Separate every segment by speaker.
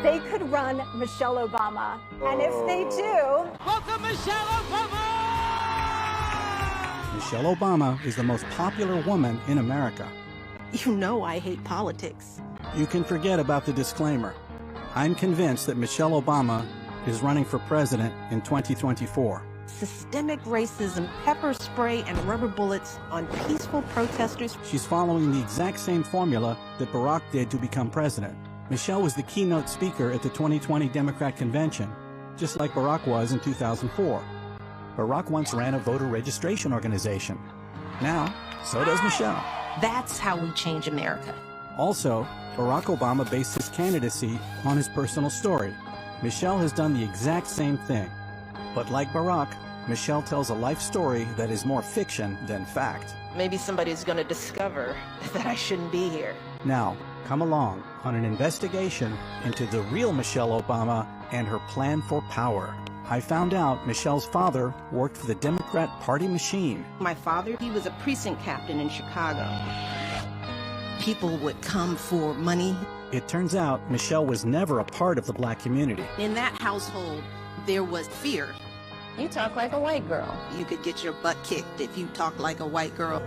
Speaker 1: they could run Michelle Obama. And if they do...
Speaker 2: Welcome Michelle Obama!
Speaker 3: Michelle Obama is the most popular woman in America.
Speaker 4: You know I hate politics.
Speaker 3: You can forget about the disclaimer. I'm convinced that Michelle Obama is running for president in 2024.
Speaker 4: Systemic racism, pepper spray, and rubber bullets on peaceful protesters.
Speaker 3: She's following the exact same formula that Barack did to become president. Michelle was the keynote speaker at the 2020 Democrat convention, just like Barack was in 2004. Barack once ran a voter registration organization. Now, so does Michelle.
Speaker 4: That's how we change America.
Speaker 3: Also, Barack Obama based his candidacy on his personal story. Michelle has done the exact same thing. But like Barack, Michelle tells a life story that is more fiction than fact.
Speaker 4: Maybe somebody's going to discover that I shouldn't be here.
Speaker 3: Now, come along on an investigation into the real Michelle Obama and her plan for power. I found out Michelle's father worked for the Democrat Party machine.
Speaker 4: My father, he was a precinct captain in Chicago. People would come for money.
Speaker 3: It turns out Michelle was never a part of the black community.
Speaker 4: In that household, there was fear.
Speaker 5: You talk like a white girl.
Speaker 4: You could get your butt kicked if you talk like a white girl.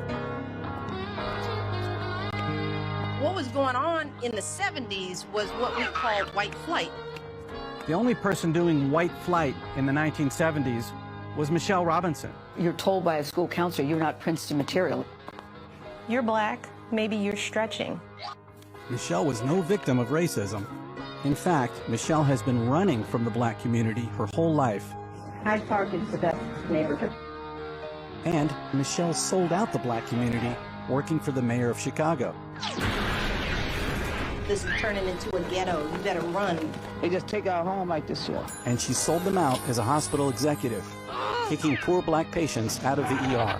Speaker 4: What was going on in the 70s was what we called white flight.
Speaker 3: The only person doing white flight in the 1970s was Michelle Robinson.
Speaker 6: You're told by a school counselor you're not Princeton material.
Speaker 5: You're black, maybe you're stretching.
Speaker 3: Michelle was no victim of racism. In fact, Michelle has been running from the black community her whole life.
Speaker 6: Hyde Park is the best neighborhood.
Speaker 3: And Michelle sold out the black community working for the mayor of Chicago.
Speaker 4: This is turning into a ghetto. You better run.
Speaker 7: They just take our home like this here.
Speaker 3: And she sold them out as a hospital executive, kicking poor black patients out of the ER.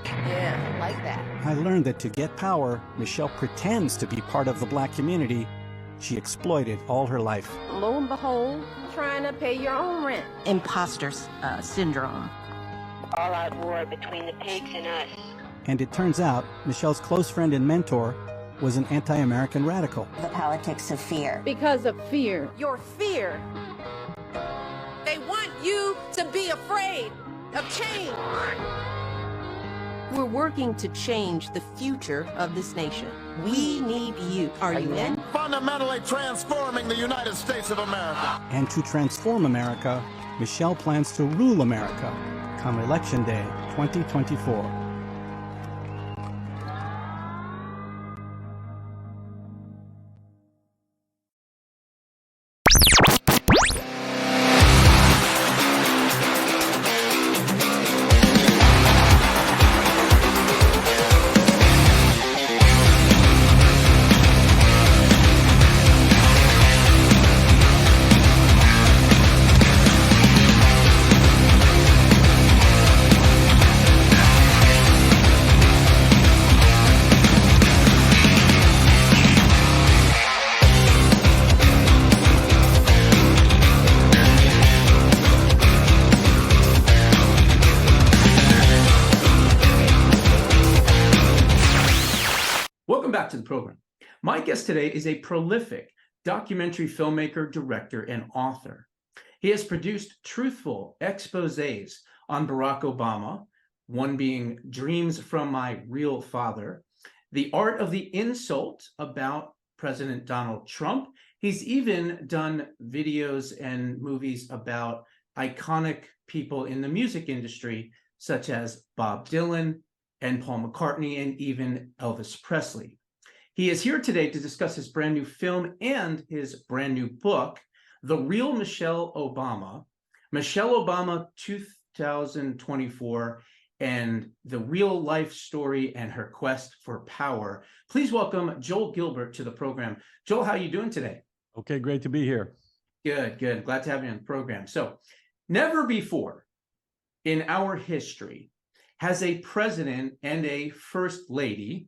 Speaker 4: Yeah, like that.
Speaker 3: I learned that to get power, Michelle pretends to be part of the black community she exploited all her life.
Speaker 5: Lo and behold, trying to pay your own rent.
Speaker 4: Imposter syndrome.
Speaker 8: All-out war between the pigs and us.
Speaker 3: And it turns out Michelle's close friend and mentor was an anti-American radical.
Speaker 8: The politics of fear.
Speaker 5: Because of fear.
Speaker 4: Your fear. They want you to be afraid of change. We're working to change the future of this nation. We need you. Are you in?
Speaker 9: Fundamentally transforming the United States of America.
Speaker 3: And to transform America, Michelle plans to rule America come Election Day 2024.
Speaker 10: Welcome back to the program. My guest today is a prolific documentary filmmaker, director, and author. He has produced truthful exposés on Barack Obama, one being Dreams from My Real Father, The Art of the Insult about President Donald Trump. He's even done videos and movies about iconic people in the music industry, such as Bob Dylan and Paul McCartney, and even Elvis Presley. He is here today to discuss his brand new film and his brand new book, The Real Michelle Obama, Michelle Obama 2024, and the real life story and her quest for power. Please welcome Joel Gilbert to the program. Joel, how are you doing today?
Speaker 11: Okay, great to be here.
Speaker 10: Good, good. Glad to have you on the program. So, never before in our history has a president and a first lady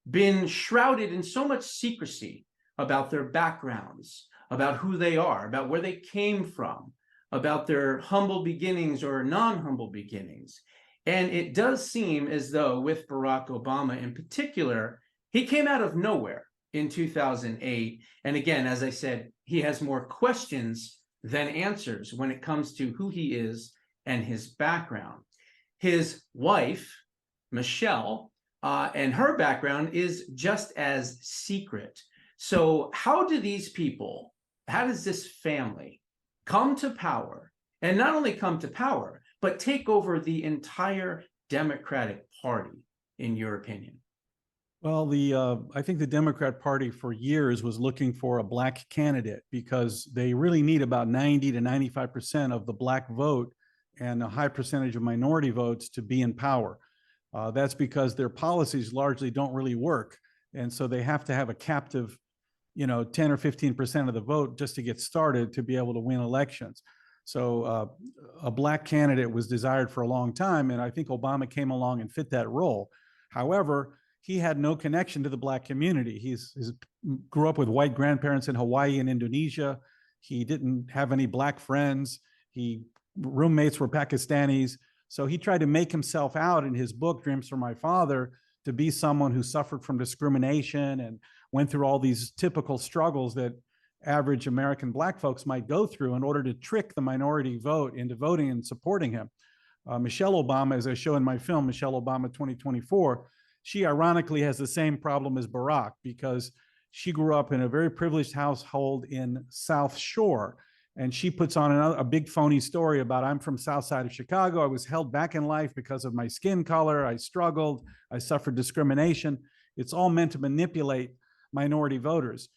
Speaker 10: been shrouded in so much secrecy about their backgrounds, about who they are, about where they came from, about their humble beginnings or non-humble beginnings. And it does seem as though with Barack Obama in particular, he came out of nowhere. in 2008. And again, as I said, he has more questions than answers when it comes to who he is and his background. His wife, Michelle, and her background is just as secret. So how do these people, how does this family come to power, and not only come to power, but take over the entire Democratic Party, in your opinion?
Speaker 3: Well, I think the Democrat Party for years was looking for a black candidate because they really need about 90 to 95% of the black vote and a high percentage of minority votes to be in power. That's because their policies largely don't really work. And so they have to have a captive, 10 or 15% of the vote just to get started to be able to win elections. So a black candidate was desired for a long time, and I think Obama came along and fit that role. However, he had no connection to the black community. He grew up with white grandparents in Hawaii and Indonesia. He didn't have any black friends. Roommates were Pakistanis. So he tried to make himself out in his book, Dreams from My Father, to be someone who suffered from discrimination and went through all these typical struggles that average American black folks might go through in order to trick the minority vote into voting and supporting him. Michelle Obama, as I show in my film, Michelle Obama 2024, she ironically has the same problem as Barack because she grew up in a very privileged household in South Shore. And she puts on a big phony story about, I'm from South Side of Chicago. I was held back in life because of my skin color. I struggled. I suffered discrimination. It's all meant to manipulate minority voters.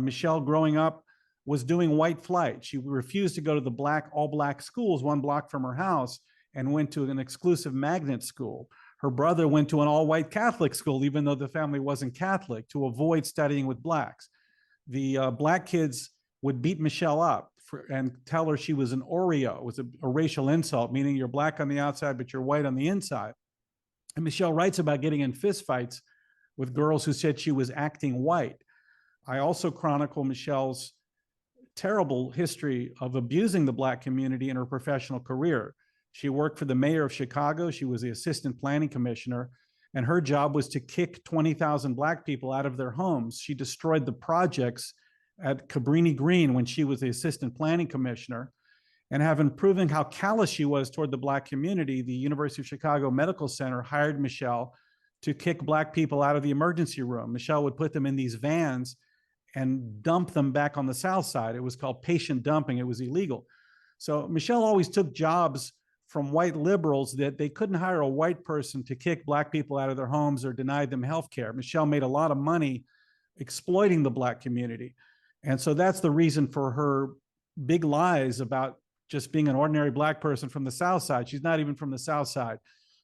Speaker 3: Michelle, growing up, was doing white flight. She refused to go to the all black schools 1 block from her house and went to an exclusive magnet school. Her brother went to an all white Catholic school, even though the family wasn't Catholic, to avoid studying with blacks. The black kids would beat Michelle up and tell her she was an Oreo. It was a racial insult, meaning you're black on the outside, but you're white on the inside. And Michelle writes about getting in fistfights with girls who said she was acting white. I also chronicle Michelle's terrible history of abusing the black community in her professional career. She worked for the mayor of Chicago. She was the assistant planning commissioner, and her job was to kick 20,000 black people out of their homes. She destroyed the projects at Cabrini Green when she was the assistant planning commissioner. And having proven how callous she was toward the black community, the University of Chicago Medical Center hired Michelle to kick black people out of the emergency room. Michelle would put them in these vans and dump them back on the South Side. It was called patient dumping. It was illegal. So Michelle always took jobs from white liberals that they couldn't hire a white person to kick black people out of their homes or deny them health care. Michelle made a lot of money exploiting the black community. And so that's the reason for her big lies about just being an ordinary black person from the South Side. She's not even from the South Side.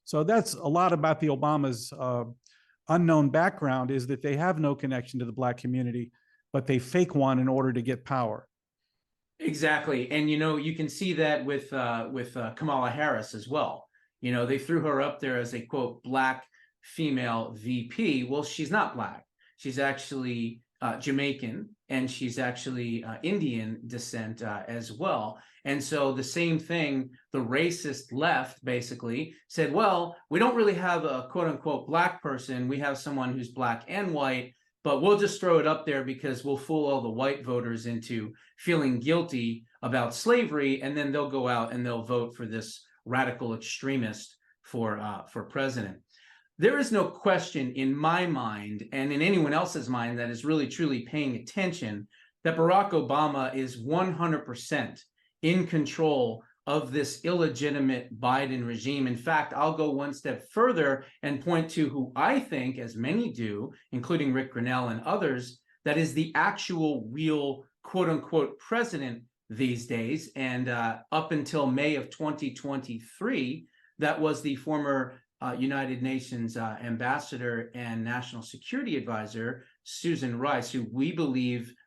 Speaker 3: So that's a lot about the Obamas' unknown background, is that they have no connection to the black community, but they fake one in order to get power.
Speaker 10: Exactly. And, you can see that with Kamala Harris as well. They threw her up there as a, quote, black female VP. Well, she's not black. She's actually Jamaican, and she's actually Indian descent as well. And so the same thing, the racist left basically said, well, we don't really have a quote unquote black person. We have someone who's black and white, but we'll just throw it up there because we'll fool all the white voters into feeling guilty about slavery. And then they'll go out and they'll vote for this radical extremist for president. There is no question in my mind and in anyone else's mind that is really truly paying attention that Barack Obama is 100% in control of this illegitimate Biden regime. In fact, I'll go one step further and point to who I think, as many do, including Rick Grinnell and others, that is the actual real quote unquote president these days. And up until May of 2023, that was the former United Nations ambassador and national security advisor, Susan Rice, who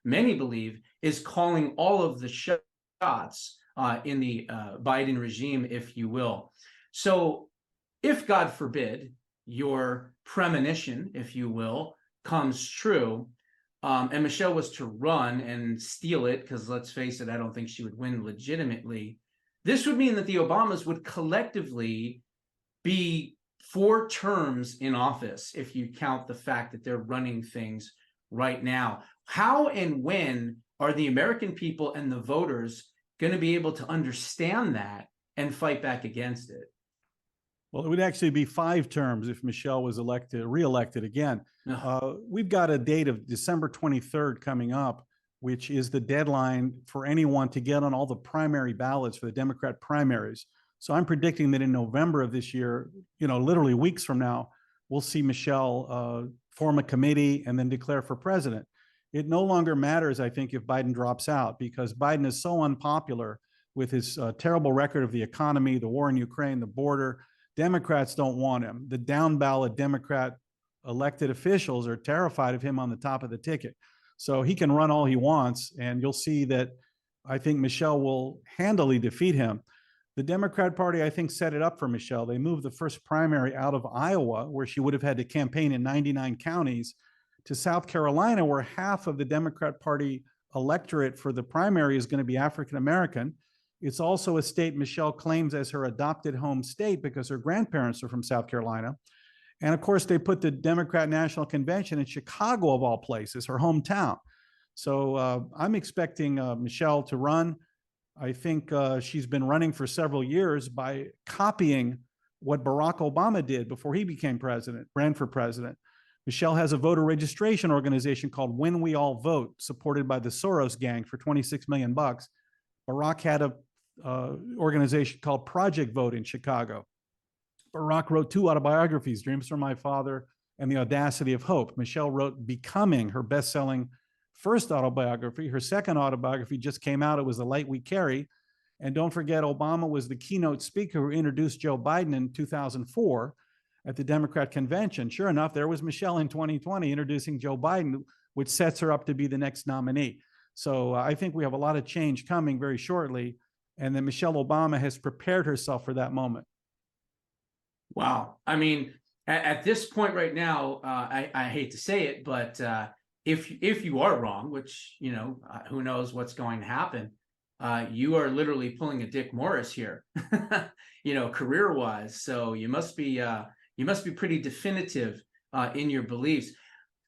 Speaker 10: many believe, is calling all of the shots in the Biden regime, if you will. So if, God forbid, your premonition, if you will, comes true, and Michelle was to run and steal it, because let's face it, I don't think she would win legitimately, this would mean that the Obamas would collectively be 4 terms in office, if you count the fact that they're running things right now. How and when are the American people and the voters going to be able to understand that and fight back against it?
Speaker 3: Well, it would actually be 5 terms if Michelle was reelected again. We've got a date of December 23rd coming up, which is the deadline for anyone to get on all the primary ballots for the Democrat primaries. So I'm predicting that in November of this year, literally weeks from now, we'll see Michelle form a committee and then declare for president. It no longer matters, I think, if Biden drops out, because Biden is so unpopular with his terrible record of the economy, the war in Ukraine, the border. Democrats don't want him. The down ballot Democrat elected officials are terrified of him on the top of the ticket. So he can run all he wants, and you'll see that I think Michelle will handily defeat him. The Democrat Party, I think, set it up for Michelle. They moved the first primary out of Iowa, where she would have had to campaign in 99 counties, to South Carolina, where half of the Democrat Party electorate for the primary is going to be African American. It's also a state Michelle claims as her adopted home state because her grandparents are from South Carolina. And of course, they put the Democrat National Convention in Chicago, of all places, her hometown. So I'm expecting Michelle to run. I think she's been running for several years by copying what Barack Obama did before he became president, ran for president. Michelle has a voter registration organization called When We All Vote, supported by the Soros gang for $26 million. Barack had a organization called Project Vote in Chicago. Barack wrote 2 autobiographies, Dreams from My Father and The Audacity of Hope. Michelle wrote Becoming, her best-selling first autobiography. Her second autobiography just came out. It was The Light We Carry. And don't forget, Obama was the keynote speaker who introduced Joe Biden in 2004 at the Democrat convention. Sure enough, there was Michelle in 2020 introducing Joe Biden, which sets her up to be the next nominee. So I think we have a lot of change coming very shortly, and that Michelle Obama has prepared herself for that moment.
Speaker 10: Wow. I mean, at this point right now, I hate to say it, but if you are wrong, which, who knows what's going to happen, you are literally pulling a Dick Morris here, career-wise. So you must be pretty definitive in your beliefs.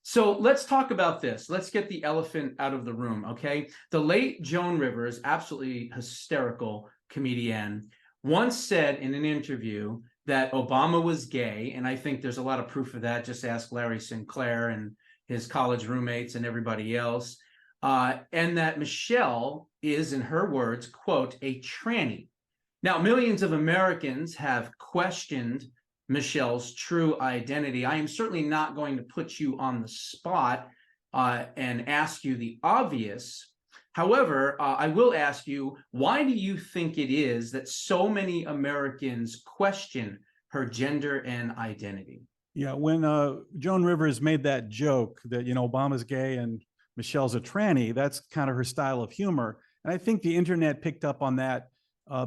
Speaker 10: So let's talk about this. Let's get the elephant out of the room, okay? The late Joan Rivers, absolutely hysterical comedian, once said in an interview that Obama was gay, and I think there's a lot of proof of that. Just ask Larry Sinclair and his college roommates and everybody else. And that Michelle is, in her words, quote, a tranny. Now, millions of Americans have questioned Michelle's true identity. I am certainly not going to put you on the spot and ask you the obvious. However, I will ask you, why do you think it is that so many Americans question her gender and identity?
Speaker 3: Yeah, when Joan Rivers made that joke that, Obama's gay and Michelle's a tranny, that's kind of her style of humor. And I think the internet picked up on that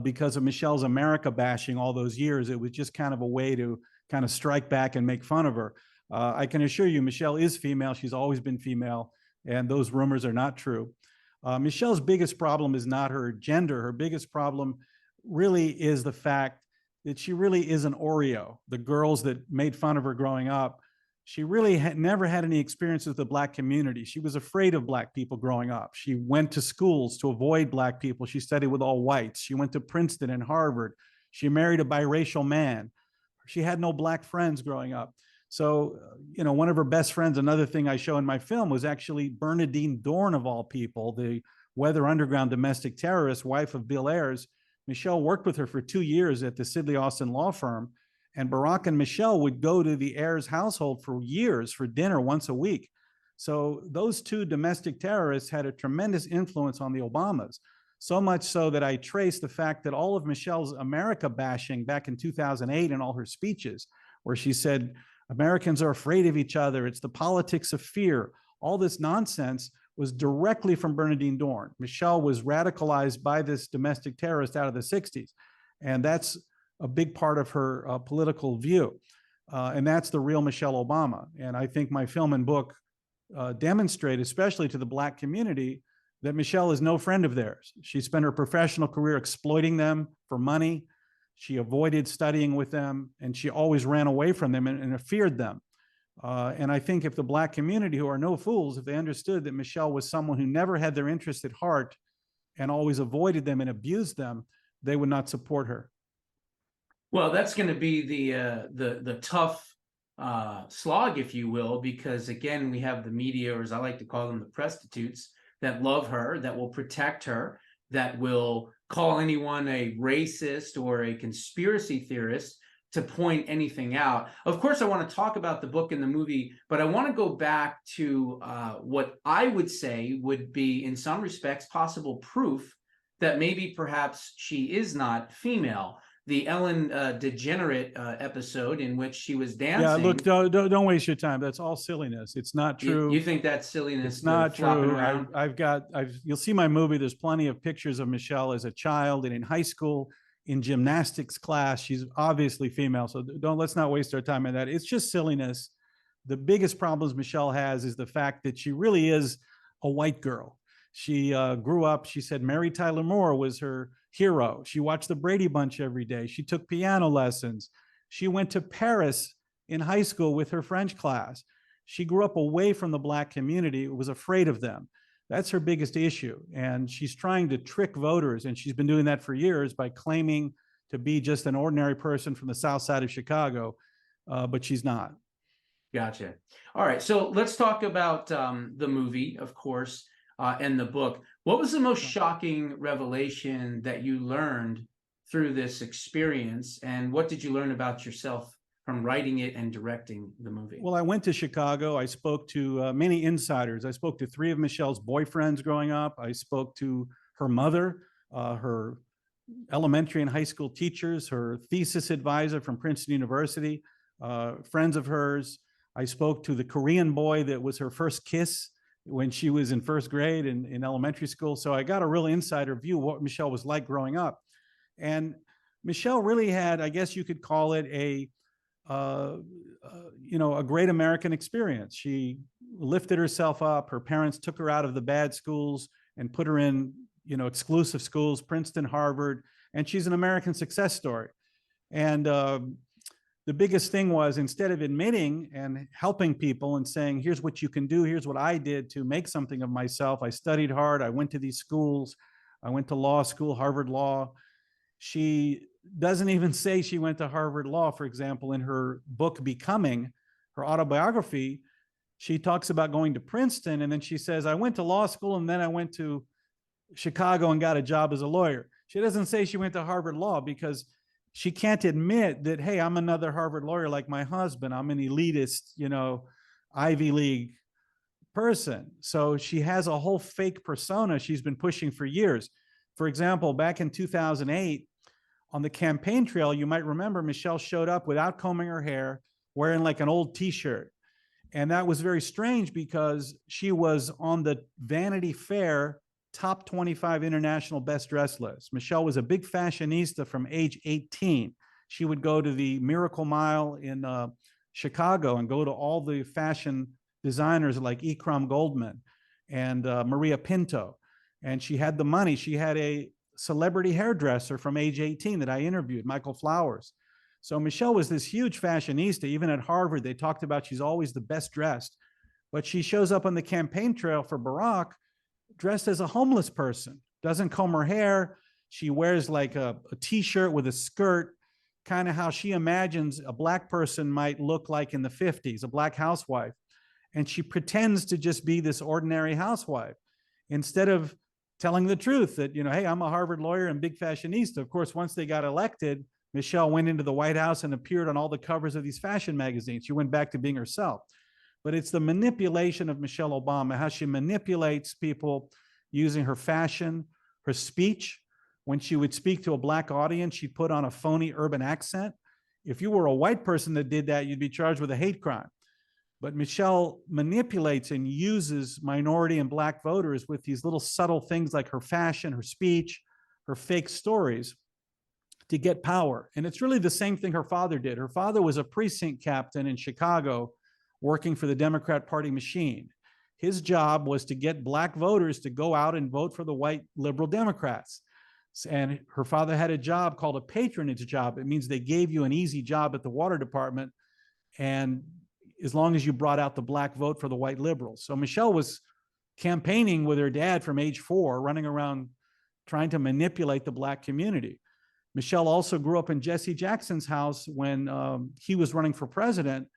Speaker 3: because of Michelle's America bashing all those years. It was just kind of a way to kind of strike back and make fun of her. I can assure you, Michelle is female. She's always been female, and those rumors are not true. Michelle's biggest problem is not her gender. Her biggest problem really is the fact that she really is an Oreo. The girls that made fun of her growing up, she really never had any experience with the Black community. She was afraid of Black people growing up. She went to schools to avoid Black people. She studied with all whites. She went to Princeton and Harvard. She married a biracial man. She had no Black friends growing up. So, one of her best friends, another thing I show in my film, was actually Bernadine Dorn, of all people, the Weather Underground domestic terrorist, wife of Bill Ayers. Michelle worked with her for 2 years at the Sidley Austin law firm. And Barack and Michelle would go to the Ayers household for years for dinner once a week. So those 2 domestic terrorists had a tremendous influence on the Obamas. So much so that I traced the fact that all of Michelle's America bashing back in 2008 in all her speeches, where she said, Americans are afraid of each other, it's the politics of fear, all this nonsense was directly from Bernadine Dorn. Michelle was radicalized by this domestic terrorist out of the 60s. And that's a big part of her political view. And that's the real Michelle Obama. And I think my film and book demonstrate, especially to the Black community, that Michelle is no friend of theirs. She spent her professional career exploiting them for money. She avoided studying with them, and she always ran away from them and feared them. And I think if the black community, who are no fools, if they understood that Michelle was someone who never had their interests at heart and always avoided them and abused them, they would not support her.
Speaker 10: Well, that's going to be the tough slog, if you will, because again, we have the media, or as I like to call them, the prostitutes, that love her, that will protect her, that will call anyone a racist or a conspiracy theorist to point anything out. Of course, I want to talk about the book and the movie, but I want to go back to what I would say would be, in some respects, possible proof that maybe perhaps she is not female. The Ellen DeGenerate episode in which she was dancing.
Speaker 3: Yeah, look, don't waste your time. That's all silliness. It's not true.
Speaker 10: You think that's silliness?
Speaker 3: It's not true. You'll see my movie. There's plenty of pictures of Michelle as a child and in high school, in gymnastics class. She's obviously female. So let's not waste our time on that. It's just silliness. The biggest problems Michelle has is the fact that she really is a white girl. She grew up, she said Mary Tyler Moore was her hero. She watched the Brady Bunch every day. She took piano lessons. She went to Paris in high school with her French class. She grew up away from the black community, was afraid of them. That's her biggest issue. And she's trying to trick voters, and she's been doing that for years by claiming to be just an ordinary person from the south side of Chicago, but she's not.
Speaker 10: Gotcha. All right, so let's talk about the movie, of course, and the book. What was the most shocking revelation that you learned through this experience, and what did you learn about yourself from writing it and directing the movie?
Speaker 3: Well, I went to Chicago. I spoke to many insiders. I spoke to 3 of Michelle's boyfriends growing up. I spoke to her mother, her elementary and high school teachers, her thesis advisor from Princeton University, friends of hers. I spoke to the Korean boy that was her first kiss when she was in first grade in elementary school. So I got a real insider view of what Michelle was like growing up. And Michelle really had, I guess you could call it a great American experience. She lifted herself up. Her parents took her out of the bad schools and put her in, exclusive schools, Princeton, Harvard, and she's an American success story. And the biggest thing was, instead of admitting and helping people and saying, here's what you can do, here's what I did to make something of myself. I studied hard. I went to these schools. I went to law school, Harvard Law. She doesn't even say she went to Harvard Law. For example, in her book, Becoming, her autobiography, she talks about going to Princeton, and then she says, I went to law school, and then I went to Chicago and got a job as a lawyer. She doesn't say she went to Harvard Law because she can't admit that, hey, I'm another Harvard lawyer like my husband. I'm an elitist, Ivy League person. So she has a whole fake persona she's been pushing for years. For example, back in 2008, on the campaign trail, you might remember Michelle showed up without combing her hair, wearing like an old t-shirt. And that was very strange because she was on the Vanity Fair top 25 international best dressed list. Michelle was a big fashionista from age 18. She would go to the Miracle Mile in Chicago and go to all the fashion designers like Ikram Goldman and Maria Pinto. And she had the money. She had a celebrity hairdresser from age 18 that I interviewed, Michael Flowers. So Michelle was this huge fashionista. Even at Harvard, they talked about she's always the best dressed. But she shows up on the campaign trail for Barack dressed as a homeless person, doesn't comb her hair. She wears like a t-shirt with a skirt, kind of how she imagines a black person might look like in the 50s, a black housewife. And she pretends to just be this ordinary housewife instead of telling the truth that, hey, I'm a Harvard lawyer and big fashionista. Of course, once they got elected, Michelle went into the White House and appeared on all the covers of these fashion magazines. She went back to being herself. But it's the manipulation of Michelle Obama, how she manipulates people using her fashion, her speech. When she would speak to a black audience, she'd put on a phony urban accent. If you were a white person that did that, you'd be charged with a hate crime. But Michelle manipulates and uses minority and black voters with these little subtle things like her fashion, her speech, her fake stories to get power. And it's really the same thing her father did. Her father was a precinct captain in Chicago working for the Democrat Party machine. His job was to get black voters to go out and vote for the white liberal Democrats. And her father had a job called a patronage job. It means they gave you an easy job at the water department, and as long as you brought out the black vote for the white liberals. So Michelle was campaigning with her dad from age 4, running around trying to manipulate the black community. Michelle also grew up in Jesse Jackson's house when he was running for president.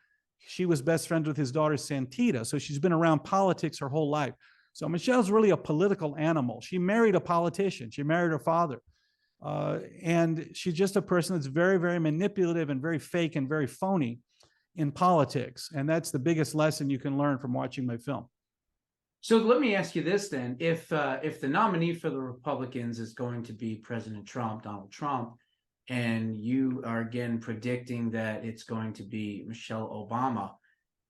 Speaker 3: She was best friends with his daughter, Santita. So she's been around politics her whole life. So Michelle's really a political animal. She married a politician. She married her father. And she's just a person that's very, very manipulative and very fake and very phony in politics. And that's the biggest lesson you can learn from watching my film.
Speaker 10: So let me ask you this then. If the nominee for the Republicans is going to be President Trump, Donald Trump, and you are again predicting that it's going to be Michelle Obama,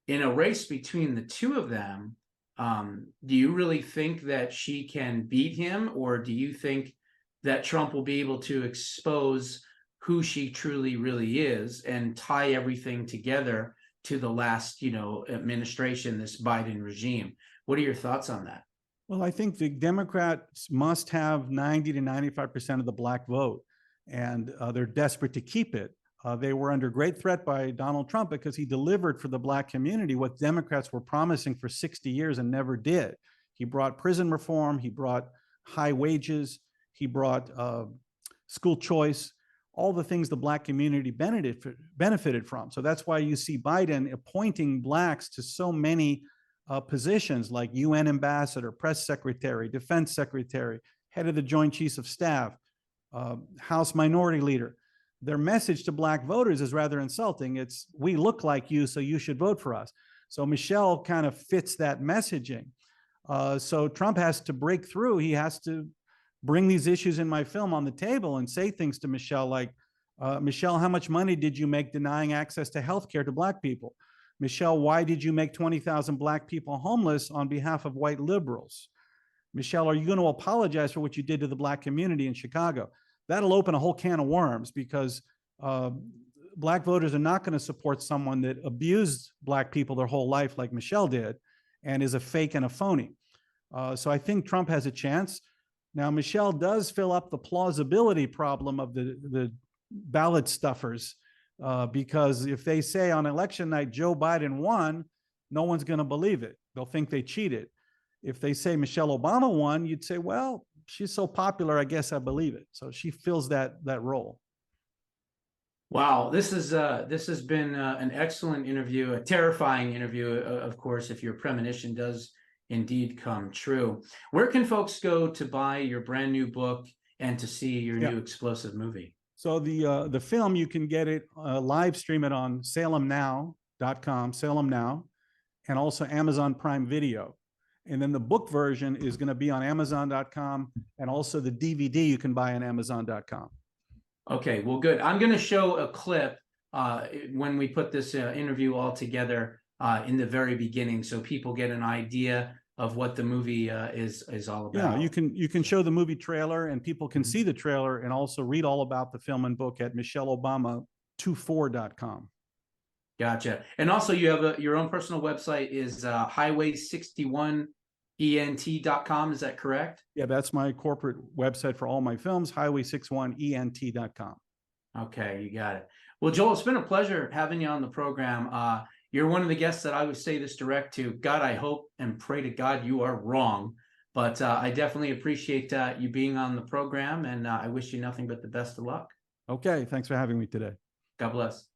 Speaker 10: in a race between the two of them, do you really think that she can beat him, or do you think that Trump will be able to expose who she truly really is and tie everything together to the last, administration, this Biden regime? What are your thoughts on that?
Speaker 3: Well, I think the Democrats must have 90 to 95% of the black vote, and they're desperate to keep it. They were under great threat by Donald Trump because he delivered for the black community what Democrats were promising for 60 years and never did. He brought prison reform, he brought high wages, he brought school choice, all the things the black community benefited from. So that's why you see Biden appointing blacks to so many positions like UN ambassador, press secretary, defense secretary, head of the Joint Chiefs of Staff, House minority leader. Their message to black voters is rather insulting. It's, we look like you, so you should vote for us. So Michelle kind of fits that messaging. So Trump has to break through. He has to bring these issues in my film on the table and say things to Michelle like, Michelle, how much money did you make denying access to health care to black people? Michelle, why did you make 20,000 black people homeless on behalf of white liberals? Michelle, are you going to apologize for what you did to the black community in Chicago? That'll open a whole can of worms because black voters are not going to support someone that abused black people their whole life like Michelle did and is a fake and a phony. So I think Trump has a chance. Now, Michelle does fill up the plausibility problem of the ballot stuffers. Because if they say on election night Joe Biden won, no one's going to believe it. They'll think they cheated. If they say Michelle Obama won, you'd say, well, she's so popular, I guess I believe it. So she fills that role.
Speaker 10: Wow, this has been an excellent interview, a terrifying interview, of course, if your premonition does indeed come true. Where can folks go to buy your brand new book and to see your new explosive movie?
Speaker 3: So the film, you can get it, live stream it on salemnow.com, Salem Now, and also Amazon Prime Video. And then the book version is going to be on Amazon.com, and also the DVD you can buy on Amazon.com.
Speaker 10: Okay, well, good. I'm going to show a clip when we put this interview all together in the very beginning, so people get an idea of what the movie is all about.
Speaker 3: Yeah, you can show the movie trailer, and people can see the trailer and also read all about the film and book at michelleobama24.com.
Speaker 10: Gotcha. And also you have your own personal website is highway61ent.com. Is that correct?
Speaker 3: Yeah, that's my corporate website for all my films, highway61ent.com.
Speaker 10: Okay, you got it. Well, Joel, it's been a pleasure having you on the program. You're one of the guests that I would say this direct to. God, I hope and pray to God you are wrong. But I definitely appreciate you being on the program, and I wish you nothing but the best of luck.
Speaker 3: Okay, thanks for having me today.
Speaker 10: God bless.